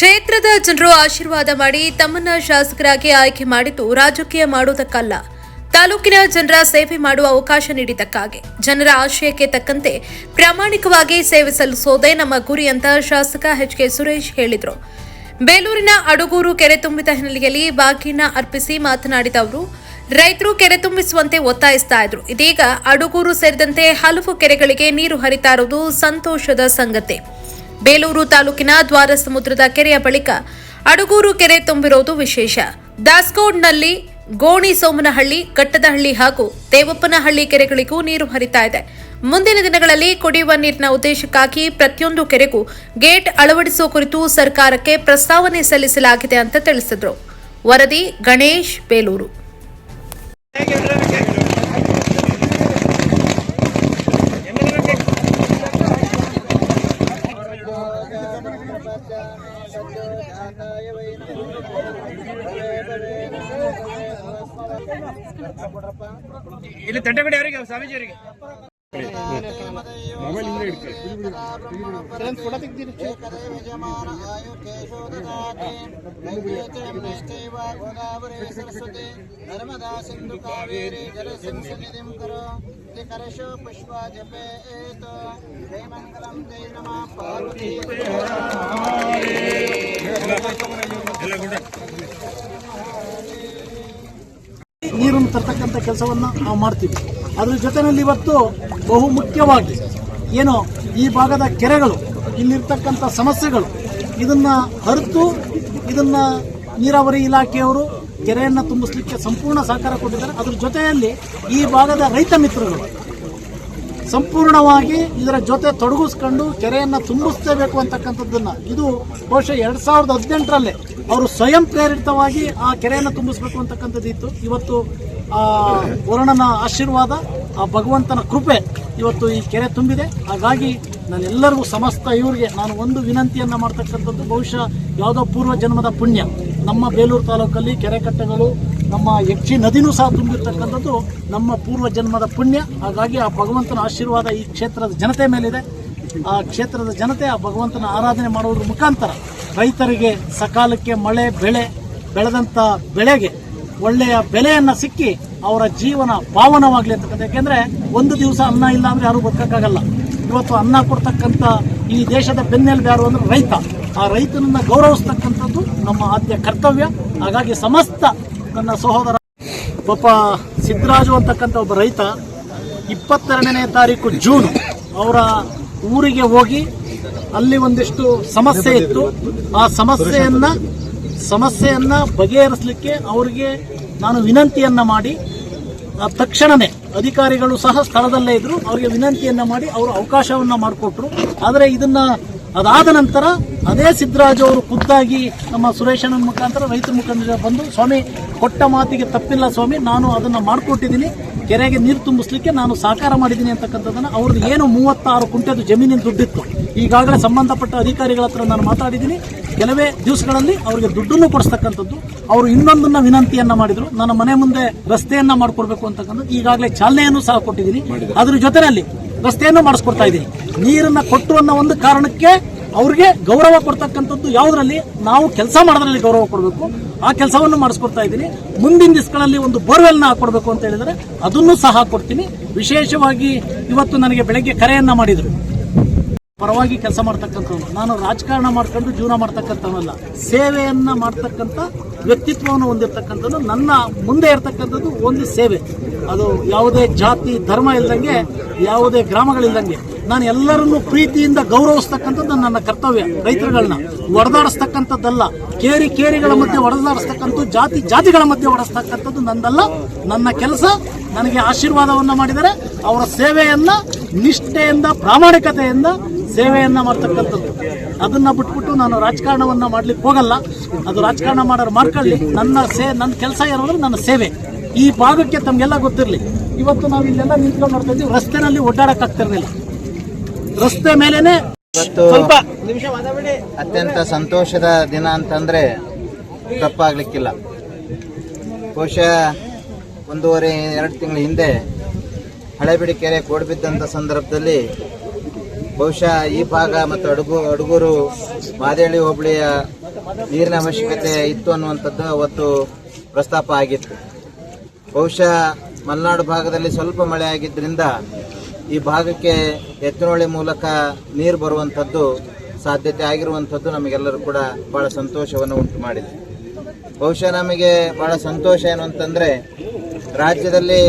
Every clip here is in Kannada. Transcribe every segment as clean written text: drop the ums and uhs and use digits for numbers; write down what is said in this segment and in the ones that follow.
ಕ್ಷೇತ್ರದ ಜನರು ಆಶೀರ್ವಾದ ಮಾಡಿ ತಮ್ಮನ್ನ ಶಾಸಕರಾಗಿ ಆಯ್ಕೆ ಮಾಡಿದ್ದು ರಾಜಕೀಯ ಮಾಡುವುದಕ್ಕಲ್ಲ, ತಾಲೂಕಿನ ಜನರ ಸೇವೆ ಮಾಡುವ ಅವಕಾಶ ನೀಡಿದ್ದಕ್ಕಾಗಿ ಜನರ ಆಶಯಕ್ಕೆ ತಕ್ಕಂತೆ ಪ್ರಾಮಾಣಿಕವಾಗಿ ಸೇವೆ ಸಲ್ಲಿಸೋದೇ ನಮ್ಮ ಗುರಿ ಅಂತ ಶಾಸಕ ಎಚ್.ಕೆ. ಸುರೇಶ್ ಹೇಳಿದರು. ಬೇಲೂರಿನ ಅಡುಗೂರು ಕೆರೆ ತುಂಬಿದ ಹಿನ್ನೆಲೆಯಲ್ಲಿ ಬಾಗಿನ ಅರ್ಪಿಸಿ ಮಾತನಾಡಿದ ಅವರು, ರೈತರು ಕೆರೆ ತುಂಬಿಸುವಂತೆ ಒತ್ತಾಯಿಸ್ತಾ ಇದ್ರು. ಇದೀಗ ಅಡುಗೂರು ಸೇರಿದಂತೆ ಹಲವು ಕೆರೆಗಳಿಗೆ ನೀರು ಹರಿತಾ ಇರುವುದು ಸಂತೋಷದ ಸಂಗತಿ. ಬೇಲೂರು ತಾಲೂಕಿನ ದ್ವಾರ ಸಮುದ್ರದ ಕೆರೆಯ ಬಳಿಕ ಅಡುಗೂರು ಕೆರೆ ತುಂಬಿರುವುದು ವಿಶೇಷ. ದಾಸ್ಕೋಡ್ನಲ್ಲಿ ಗೋಣಿ ಸೋಮನಹಳ್ಳಿ, ಕಟ್ಟದಹಳ್ಳಿ ಹಾಗೂ ದೇವಪ್ಪನಹಳ್ಳಿ ಕೆರೆಗಳಿಗೂ ನೀರು ಹರಿತಾ ಇದೆ. ಮುಂದಿನ ದಿನಗಳಲ್ಲಿ ಕುಡಿಯುವ ನೀರಿನ ಉದ್ದೇಶಕ್ಕಾಗಿ ಪ್ರತಿಯೊಂದು ಕೆರೆಗೂ ಗೇಟ್ ಅಳವಡಿಸುವ ಕುರಿತು ಸರ್ಕಾರಕ್ಕೆ ಪ್ರಸ್ತಾವನೆ ಸಲ್ಲಿಸಲಾಗಿದೆ ಅಂತ ತಿಳಿಸಿದರು. ವರದಿ ಗಣೇಶ್, ಬೇಲೂರು. ಇಲ್ಲಿ ತಂಟಗಡೆ ಅವರಿಗೆ ಸ್ವಾಮೀಜಿ ಅವರಿಗೆ ನರ್ಮದಾ ಸಿಂಧು ಕಾವೇರಿ ಜಲ ಸಂಸನ್ನಿಧಿಂ ಕರೋ ಕರಶೋ ಪುಷ್ಪ ಜಪೇತ ಜಯ ಮಂಗಲಂ ಜಯ ನಮಃ ಪಾರ್ವತಿ. ನೀರನ್ನು ತರ್ತಕ್ಕಂಥ ಕೆಲಸವನ್ನು ನಾವು ಮಾಡ್ತೀವಿ. ಅದ್ರ ಜೊತೆಯಲ್ಲಿ ಇವತ್ತು ಬಹು ಮುಖ್ಯವಾಗಿ ಏನು ಈ ಭಾಗದ ಕೆರೆಗಳು, ಇಲ್ಲಿರ್ತಕ್ಕಂಥ ಸಮಸ್ಯೆಗಳು, ಇದನ್ನು ಅರಿತು ಇದನ್ನು ನೀರಾವರಿ ಇಲಾಖೆಯವರು ಕೆರೆಯನ್ನು ತುಂಬಿಸಲಿಕ್ಕೆ ಸಂಪೂರ್ಣ ಸಹಕಾರ ಕೊಟ್ಟಿದ್ದಾರೆ. ಅದ್ರ ಜೊತೆಯಲ್ಲಿ ಈ ಭಾಗದ ರೈತ ಮಿತ್ರಗಳು ಸಂಪೂರ್ಣವಾಗಿ ಇದರ ಜೊತೆ ತೊಡಗಿಸ್ಕೊಂಡು ಕೆರೆಯನ್ನು ತುಂಬಿಸಲೇಬೇಕು ಅಂತಕ್ಕಂಥದ್ದನ್ನು, ಇದು ಬಹುಶಃ 2018ರಲ್ಲಿ ಅವರು ಸ್ವಯಂ ಪ್ರೇರಿತವಾಗಿ ಆ ಕೆರೆಯನ್ನು ತುಂಬಿಸಬೇಕು ಅಂತಕ್ಕಂಥದ್ದು ಇತ್ತು. ಇವತ್ತು ವರುಣನ ಆಶೀರ್ವಾದ, ಆ ಭಗವಂತನ ಕೃಪೆ ಇವತ್ತು ಈ ಕೆರೆ ತುಂಬಿದೆ. ಹಾಗಾಗಿ ನಾನೆಲ್ಲರಿಗೂ ಸಮಸ್ತ ಇವರಿಗೆ ನಾನು ಒಂದು ವಿನಂತಿಯನ್ನು ಮಾಡ್ತಕ್ಕಂಥದ್ದು, ಬಹುಶಃ ಯಾವುದೋ ಪೂರ್ವ ಜನ್ಮದ ಪುಣ್ಯ, ನಮ್ಮ ಬೇಲೂರು ತಾಲೂಕಲ್ಲಿ ಕೆರೆ ಕಟ್ಟೆಗಳು, ನಮ್ಮ ಯಕ್ಷಿ ನದಿನೂ ಸಹ ತುಂಬಿರ್ತಕ್ಕಂಥದ್ದು ನಮ್ಮ ಪೂರ್ವ ಜನ್ಮದ ಪುಣ್ಯ. ಹಾಗಾಗಿ ಆ ಭಗವಂತನ ಆಶೀರ್ವಾದ ಈ ಕ್ಷೇತ್ರದ ಜನತೆ ಮೇಲಿದೆ. ಆ ಕ್ಷೇತ್ರದ ಜನತೆ ಆ ಭಗವಂತನ ಆರಾಧನೆ ಮಾಡುವುದರ ಮುಖಾಂತರ ರೈತರಿಗೆ ಸಕಾಲಕ್ಕೆ ಮಳೆ ಬೆಳೆ ಬೆಳೆದಂಥ ಬೆಳೆಗೆ ಒಳ್ಳೆಯ ಬೆಲೆಯನ್ನು ಸಿಕ್ಕಿ ಅವರ ಜೀವನ ಪಾವನವಾಗಲಿ ಅಂತಕ್ಕಂಥ. ಯಾಕೆಂದರೆ ಒಂದು ದಿವಸ ಅನ್ನ ಇಲ್ಲ ಅಂದರೆ ಯಾರೂ ಬದುಕೋಕ್ಕಾಗಲ್ಲ. ಇವತ್ತು ಅನ್ನ ಕೊಡ್ತಕ್ಕಂಥ ಈ ದೇಶದ ಬೆನ್ನೆಲುಬು ಯಾರು ಅಂದರೆ ರೈತ. ಆ ರೈತನನ್ನು ಗೌರವಿಸ್ತಕ್ಕಂಥದ್ದು ನಮ್ಮ ಆದ್ಯ ಕರ್ತವ್ಯ. ಹಾಗಾಗಿ ಸಮಸ್ತ ನನ್ನ ಸಹೋದರ ಪಾಪ ಸಿದ್ದರಾಜು ಅಂತಕ್ಕಂಥ ಒಬ್ಬ ರೈತ 22ನೇ ತಾರೀಕು ಜೂನ್ ಅವರ ಊರಿಗೆ ಹೋಗಿ ಅಲ್ಲಿ ಒಂದಿಷ್ಟು ಸಮಸ್ಯೆ ಇತ್ತು. ಆ ಸಮಸ್ಯೆಯನ್ನ ಬಗೆಹರಿಸಲಿಕ್ಕೆ ಅವರಿಗೆ ನಾನು ವಿನಂತಿಯನ್ನ ಮಾಡಿ, ತಕ್ಷಣವೇ ಅಧಿಕಾರಿಗಳು ಸಹ ಸ್ಥಳದಲ್ಲೇ ಇದ್ರು, ಅವರಿಗೆ ವಿನಂತಿಯನ್ನ ಮಾಡಿ ಅವರು ಅವಕಾಶವನ್ನ ಮಾಡಿಕೊಟ್ರು. ಆದರೆ ಅದಾದ ನಂತರ ಅದೇ ಸಿದ್ದರಾಜು ಅವರು ಖುದ್ದಾಗಿ ನಮ್ಮ ಸುರೇಶನ ಮುಖಾಂತರ ರೈತರ ಮುಖಂಡರ ಬಂದು, ಸ್ವಾಮಿ ಕೊಟ್ಟ ಮಾತಿಗೆ ತಪ್ಪಿಲ್ಲ ಸ್ವಾಮಿ, ನಾನು ಅದನ್ನು ಮಾಡಿಕೊಟ್ಟಿದ್ದೀನಿ, ಕೆರೆಗೆ ನೀರು ತುಂಬಿಸ್ಲಿಕ್ಕೆ ನಾನು ಸಹಕಾರ ಮಾಡಿದ್ದೀನಿ ಅಂತಕ್ಕಂಥದ್ದನ್ನು, ಅವ್ರದ್ದು ಏನು 36 ಕುಂಟೆದು ಜಮೀನಿನ ದುಡ್ಡಿತ್ತು, ಈಗಾಗಲೇ ಸಂಬಂಧಪಟ್ಟ ಅಧಿಕಾರಿಗಳ ಹತ್ರ ನಾನು ಮಾತಾಡಿದ್ದೀನಿ. ಕೆಲವೇ ದಿವಸಗಳಲ್ಲಿ ಅವರಿಗೆ ದುಡ್ಡನ್ನು ಕೊಡಿಸ್ತಕ್ಕಂಥದ್ದು. ಅವರು ಇನ್ನೊಂದನ್ನ ವಿನಂತಿಯನ್ನ ಮಾಡಿದ್ರು, ನನ್ನ ಮನೆ ಮುಂದೆ ರಸ್ತೆಯನ್ನ ಮಾಡಿಕೊಡ್ಬೇಕು ಅಂತಕ್ಕಂಥದ್ದು. ಈಗಾಗಲೇ ಚಾಲನೆಯನ್ನು ಸಹ ಕೊಟ್ಟಿದ್ದೀನಿ. ಅದ್ರ ಜೊತೆಯಲ್ಲಿ ರಸ್ತೆಯನ್ನು ಮಾಡಿಸ್ಕೊಡ್ತಾ ಇದ್ದೀನಿ. ನೀರನ್ನ ಕೊಟ್ಟು ಅನ್ನೋ ಒಂದು ಕಾರಣಕ್ಕೆ ಅವ್ರಿಗೆ ಗೌರವ ಕೊಡ್ತಕ್ಕಂಥದ್ದು ಯಾವುದರಲ್ಲಿ ನಾವು ಕೆಲಸ ಮಾಡೋದ್ರಲ್ಲಿ ಗೌರವ ಕೊಡಬೇಕು, ಆ ಕೆಲಸವನ್ನು ಮಾಡಿಸ್ಕೊಡ್ತಾ ಇದ್ದೀನಿ. ಮುಂದಿನ ದಿವಸಗಳಲ್ಲಿ ಒಂದು ಬೋರ್ವೆಲ್ನ ಹಾಕೊಡ್ಬೇಕು ಅಂತ ಹೇಳಿದರೆ ಅದನ್ನು ಸಹ ಕೊಡ್ತೀನಿ. ವಿಶೇಷವಾಗಿ ಇವತ್ತು ನನಗೆ ಬೆಳಗ್ಗೆ ಕರೆಯನ್ನ ಮಾಡಿದ್ರು. ಪರವಾಗಿ ಕೆಲಸ ಮಾಡ್ತಕ್ಕಂಥವ್ರು, ನಾನು ರಾಜಕಾರಣ ಮಾಡ್ಕೊಂಡು ಜೀವನ ಮಾಡ್ತಕ್ಕಂಥವಲ್ಲ, ಸೇವೆಯನ್ನ ಮಾಡ್ತಕ್ಕಂಥ ವ್ಯಕ್ತಿತ್ವವನ್ನು ಹೊಂದಿರತಕ್ಕಂಥದ್ದು. ನನ್ನ ಮುಂದೆ ಇರತಕ್ಕಂಥದ್ದು ಒಂದು ಸೇವೆ. ಅದು ಯಾವುದೇ ಜಾತಿ ಧರ್ಮ ಇಲ್ದಂಗೆ, ಯಾವುದೇ ಗ್ರಾಮಗಳಿಲ್ದಂಗೆ ನಾನು ಎಲ್ಲರನ್ನೂ ಪ್ರೀತಿಯಿಂದ ಗೌರವಿಸ್ತಕ್ಕಂಥದ್ದು ನನ್ನ ಕರ್ತವ್ಯ. ರೈತರುಗಳನ್ನ ಹೊಡೆದಾಡಿಸ್ತಕ್ಕಂಥದ್ದಲ್ಲ, ಕೇರಿಗಳ ಮಧ್ಯೆ ಹೊಡೆದಾಡಿಸ್ತಕ್ಕಂಥದ್ದು, ಜಾತಿಗಳ ಮಧ್ಯೆ ಹೊಡೆಸ್ತಕ್ಕಂಥದ್ದು ನಂದಲ್ಲ. ನನ್ನ ಕೆಲಸ, ನನಗೆ ಆಶೀರ್ವಾದವನ್ನ ಮಾಡಿದರೆ ಅವರ ಸೇವೆಯನ್ನ ನಿಷ್ಠೆಯಿಂದ ಪ್ರಾಮಾಣಿಕತೆಯಿಂದ ಸೇವೆಯನ್ನ ಮಾಡ್ತಕ್ಕಂಥದ್ದು. ಅದನ್ನ ಬಿಟ್ಬಿಟ್ಟು ನಾನು ರಾಜಕಾರಣವನ್ನ ಮಾಡ್ಲಿಕ್ಕೆ ಹೋಗಲ್ಲ. ಅದು ರಾಜಕಾರಣ ಮಾಡೋರು ಮಾಡ್ಕೊಳ್ಳಿ. ನನ್ನ ಕೆಲಸ ಏನಂದ್ರೆ ನನ್ನ ಸೇವೆ. ಈ ಭಾಗಕ್ಕೆ ತಮಗೆಲ್ಲ ಗೊತ್ತಿರಲಿ, ಇವತ್ತು ನಾವು ಇಲ್ಲೆಲ್ಲ ನಿಂತ್ಕೊಂಡು ನೋಡ್ತಾ ಇದ್ದೀವಿ, ರಸ್ತೆನಲ್ಲಿ ಓಡಾಡಕ್ಕಾಗ್ತಿರ್ಲಿಲ್ಲ. ರಸ್ತೆ ಮೇಲೇನೆ ಸ್ವಲ್ಪ ಅತ್ಯಂತ ಸಂತೋಷದ ದಿನ ಅಂತಂದ್ರೆ ತಪ್ಪಾಗ್ಲಿಕ್ಕಿಲ್ಲ. ಬಹುಶಃ 1.5-2 ತಿಂಗಳ ಹಿಂದೆ ಹಳೆಬಿಡಿ ಕೆರೆ ಕೋಡ್ಬಿದ್ದಂಥ ಸಂದರ್ಭದಲ್ಲಿ ಬಹುಶಃ ಈ ಭಾಗ ಮತ್ತು ಅಡಗೂರು ಮಾದೇಳಿ ಹೋಬಳಿಯ ನೀರಿನ ಅವಶ್ಯಕತೆ ಇತ್ತು ಅನ್ನುವಂಥದ್ದು ಅವತ್ತು ಪ್ರಸ್ತಾಪ ಆಗಿತ್ತು. ಬಹುಶಃ ಮಲೆನಾಡು ಭಾಗದಲ್ಲಿ ಸ್ವಲ್ಪ ಮಳೆ ಆಗಿದ್ದರಿಂದ ಈ ಭಾಗಕ್ಕೆ ಎತ್ತಿನಹೊಳೆ ಮೂಲಕ ನೀರು ಬರುವಂಥದ್ದು ಸಾಧ್ಯತೆ ಆಗಿರುವಂಥದ್ದು ನಮಗೆಲ್ಲರೂ ಕೂಡ ಬಹಳ ಸಂತೋಷವನ್ನು ಉಂಟು ಮಾಡಿದೆ. ಬಹುಶಃ ನಮಗೆ ಬಹಳ ಸಂತೋಷ ಏನು ಅಂತಂದರೆ, ರಾಜ್ಯದಲ್ಲಿ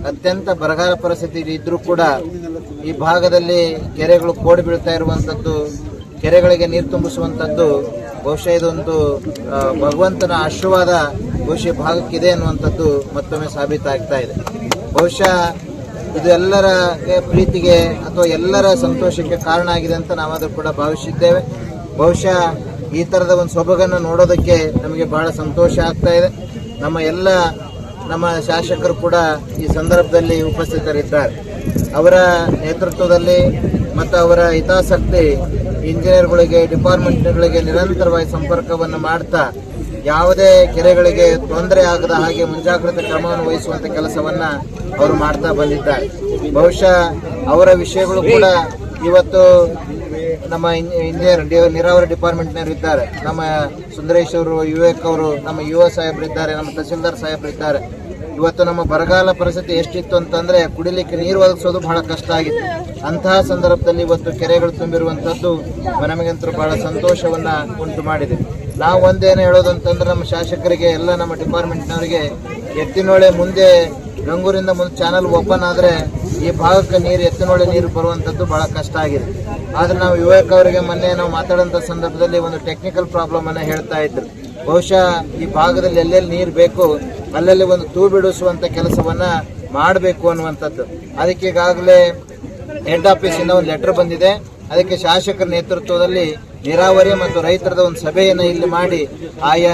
ಅತ್ಯಂತ ಬರಗಾಲ ಪರಿಸ್ಥಿತಿ ಇದ್ರೂ ಕೂಡ ಈ ಭಾಗದಲ್ಲಿ ಕೆರೆಗಳು ಕೋಡಿ ಬೀಳ್ತಾ ಇರುವಂಥದ್ದು, ಕೆರೆಗಳಿಗೆ ನೀರು ತುಂಬಿಸುವಂಥದ್ದು ಬಹುಶಃ ಇದೊಂದು ಭಗವಂತನ ಆಶೀರ್ವಾದ ಬಹುಶಃ ಭಾಗಕ್ಕಿದೆ ಅನ್ನುವಂಥದ್ದು ಮತ್ತೊಮ್ಮೆ ಸಾಬೀತಾಗ್ತಾ ಇದೆ. ಬಹುಶಃ ಇದು ಎಲ್ಲರ ಪ್ರೀತಿಗೆ ಅಥವಾ ಎಲ್ಲರ ಸಂತೋಷಕ್ಕೆ ಕಾರಣ ಆಗಿದೆ ಅಂತ ನಾವಾದರೂ ಕೂಡ ಭಾವಿಸಿದ್ದೇವೆ. ಬಹುಶಃ ಈ ಥರದ ಒಂದು ಸೊಬಗನ್ನು ನೋಡೋದಕ್ಕೆ ನಮಗೆ ಬಹಳ ಸಂತೋಷ ಆಗ್ತಾ ಇದೆ. ನಮ್ಮ ಶಾಸಕರು ಕೂಡ ಈ ಸಂದರ್ಭದಲ್ಲಿ ಉಪಸ್ಥಿತರಿದ್ದಾರೆ. ಅವರ ನೇತೃತ್ವದಲ್ಲಿ ಮತ್ತು ಅವರ ಹಿತಾಸಕ್ತಿ ಇಂಜಿನಿಯರ್ಗಳಿಗೆ, ಡಿಪಾರ್ಟ್ಮೆಂಟ್ಗಳಿಗೆ ನಿರಂತರವಾಗಿ ಸಂಪರ್ಕವನ್ನು ಮಾಡ್ತಾ ಯಾವುದೇ ಕೆರೆಗಳಿಗೆ ತೊಂದರೆ ಆಗದ ಹಾಗೆ ಮುಂಜಾಗ್ರತಾ ಕ್ರಮವನ್ನು ವಹಿಸುವಂತ ಕೆಲಸವನ್ನ ಅವರು ಮಾಡ್ತಾ ಬಂದಿದ್ದಾರೆ. ಬಹುಶಃ ಅವರ ವಿಷಯಗಳು ಕೂಡ ಇವತ್ತು ನಮ್ಮ ಇಂಜಿನಿಯರ್ ನೀರಾವರಿ ಡಿಪಾರ್ಟ್ಮೆಂಟ್ನವರು ಇದ್ದಾರೆ, ನಮ್ಮ ಸುಂದರೇಶ್ ಅವರು, ವಿವೇಕ್ ಅವರು, ನಮ್ಮ ಯುವ ಸಾಹೇಬರಿದ್ದಾರೆ, ನಮ್ಮ ತಹಸೀಲ್ದಾರ್ ಸಾಹೇಬರಿದ್ದಾರೆ. ಇವತ್ತು ನಮ್ಮ ಬರಗಾಲ ಪರಿಸ್ಥಿತಿ ಎಷ್ಟಿತ್ತು ಅಂತಂದ್ರೆ ಕುಡಿಲಿಕ್ಕೆ ನೀರು ಒದಗಿಸೋದು ಬಹಳ ಕಷ್ಟ ಆಗಿತ್ತು. ಅಂತಹ ಸಂದರ್ಭದಲ್ಲಿ ಇವತ್ತು ಕೆರೆಗಳು ತುಂಬಿರುವಂತದ್ದು ನಮಗಂತೂ ಬಹಳ ಸಂತೋಷವನ್ನ ಉಂಟು ಮಾಡಿದೆ. ನಾವು ಒಂದೇನು ಹೇಳೋದಂತಂದ್ರೆ, ನಮ್ಮ ಶಾಸಕರಿಗೆ, ಎಲ್ಲ ನಮ್ಮ ಡಿಪಾರ್ಟ್ಮೆಂಟ್ನವರಿಗೆ, ಎತ್ತಿನಹೊಳೆ ಮುಂದೆ ಗಂಗೂರಿಂದ ಮುಂದೆ ಚಾನಲ್ ಓಪನ್ ಆದರೆ ಈ ಭಾಗಕ್ಕೆ ಎತ್ತಿನಹೊಳೆ ನೀರು ಬರುವಂಥದ್ದು ಬಹಳ ಕಷ್ಟ ಆಗಿದೆ. ಆದರೆ ನಾವು ವಿವೇಕ್ ಅವರಿಗೆ ಮೊನ್ನೆ ನಾವು ಮಾತಾಡೋಂಥ ಸಂದರ್ಭದಲ್ಲಿ ಒಂದು ಟೆಕ್ನಿಕಲ್ ಪ್ರಾಬ್ಲಮ್ ಅನ್ನು ಹೇಳ್ತಾ ಇದ್ರು. ಬಹುಶಃ ಈ ಭಾಗದಲ್ಲಿ ಎಲ್ಲೆಲ್ಲಿ ನೀರು ಬೇಕು ಅಲ್ಲಲ್ಲಿ ಒಂದು ತೂ ಬಿಡಿಸುವಂತ ಕೆಲಸವನ್ನ ಮಾಡಬೇಕು ಅನ್ನುವಂಥದ್ದು. ಅದಕ್ಕೆ ಈಗಾಗಲೇ ಹೆಡ್ ಆಫೀಸಿಂದ ಒಂದು ಲೆಟರ್ ಬಂದಿದೆ. ಅದಕ್ಕೆ ಶಾಸಕರ ನೇತೃತ್ವದಲ್ಲಿ ನೀರಾವರಿ ಮತ್ತು ರೈತರದ ಒಂದು ಸಭೆಯನ್ನು ಇಲ್ಲಿ ಮಾಡಿ ಆಯಾ